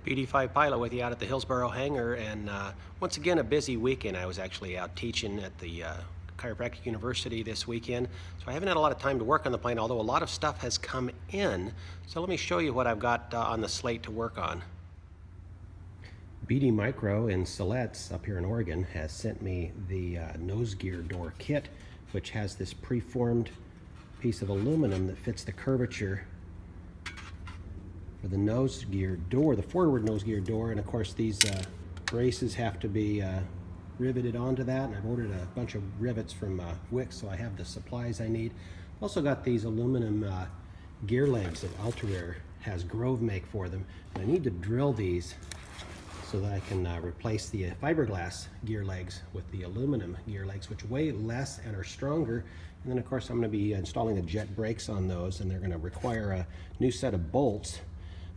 BD5 pilot with you out at the Hillsboro hangar, and once again a busy weekend. I was actually out teaching at the Chiropractic University this weekend, so I haven't had a lot of time to work on the plane, although a lot of stuff has come in. So let me show you what I've got on the slate to work on. BD Micro in Siletz up here in Oregon has sent me the nosegear door kit, which has this preformed piece of aluminum that fits the curvature for the nose gear door, the forward nose gear door. And of course these braces have to be riveted onto that, and I've ordered a bunch of rivets from Wix, so I have the supplies I need. Also got these aluminum gear legs that Ultra has Grove make for them, and I need to drill these so that I can replace the fiberglass gear legs with the aluminum gear legs, which weigh less and are stronger. And then of course I'm going to be installing the jet brakes on those, and they're going to require a new set of bolts.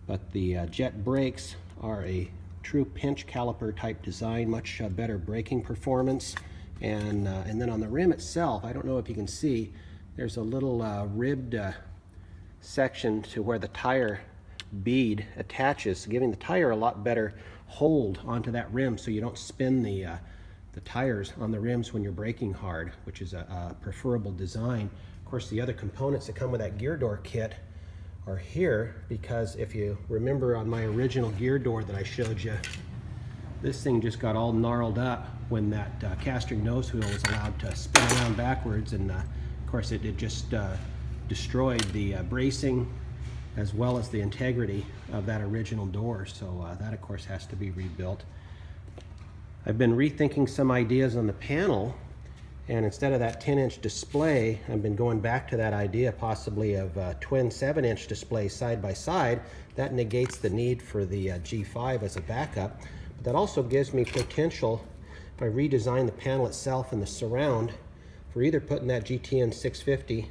But the jet brakes are a true pinch caliper type design, much better braking performance. And then on the rim itself, I don't know if you can see, there's a little ribbed section to where the tire bead attaches, giving the tire a lot better hold onto that rim, so you don't spin the tires on the rims when you're braking hard, which is a preferable design. Of course, the other components that come with that gear door kit are here, because if you remember on my original gear door that I showed you, this thing just got all gnarled up when that caster nose wheel was allowed to spin around backwards, and of course it just destroyed the bracing as well as the integrity of that original door. So that of course has to be rebuilt. I've been rethinking some ideas on the panel, and instead of that 10-inch display, I've been going back to that idea possibly of twin 7-inch displays side by side. That negates the need for the G5 as a backup, but that also gives me potential, if I redesign the panel itself and the surround, for either putting that GTN 650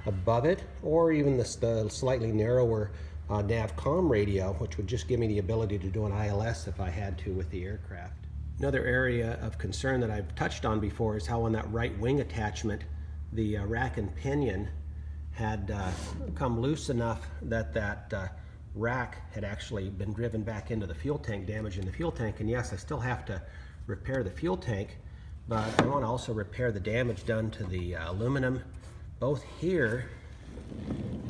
above it, or even the slightly narrower NavCom radio, which would just give me the ability to do an ILS if I had to with the aircraft. Another area of concern that I've touched on before is how on that right wing attachment, the rack and pinion had come loose enough that that rack had actually been driven back into the fuel tank, damaging the fuel tank. And yes, I still have to repair the fuel tank, but I want to also repair the damage done to the aluminum, both here,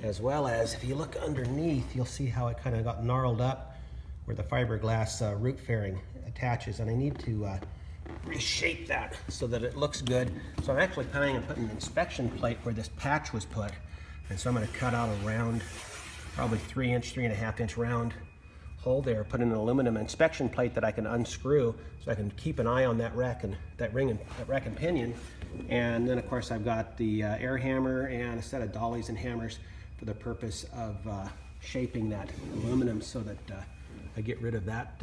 as well as if you look underneath, you'll see how it kind of got gnarled up where the fiberglass root fairing attaches, and I need to reshape that so that it looks good. So I'm actually planning on putting an inspection plate where this patch was put, and so I'm going to cut out a round, probably 3-inch, 3.5-inch round hole there, put in an aluminum inspection plate that I can unscrew, so I can keep an eye on that rack and that rack and pinion. And then of course I've got the air hammer and a set of dollies and hammers for the purpose of shaping that aluminum so that I get rid of that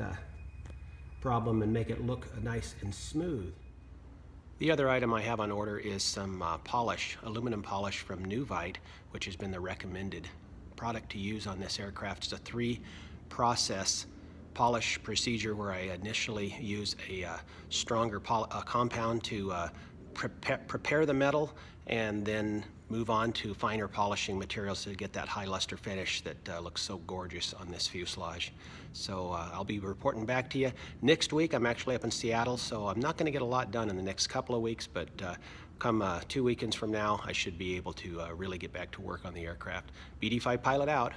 problem and make it look nice and smooth. The other item I have on order is some polish, aluminum polish from Nuvite, which has been the recommended product to use on this aircraft. It's a 3-process polish procedure where I initially use a stronger compound to prepare the metal, and then move on to finer polishing materials to get that high luster finish that looks so gorgeous on this fuselage. So I'll be reporting back to you next week. I'm actually up in Seattle, so I'm not going to get a lot done in the next couple of weeks, but come 2 weekends from now, I should be able to really get back to work on the aircraft. BD5 pilot out.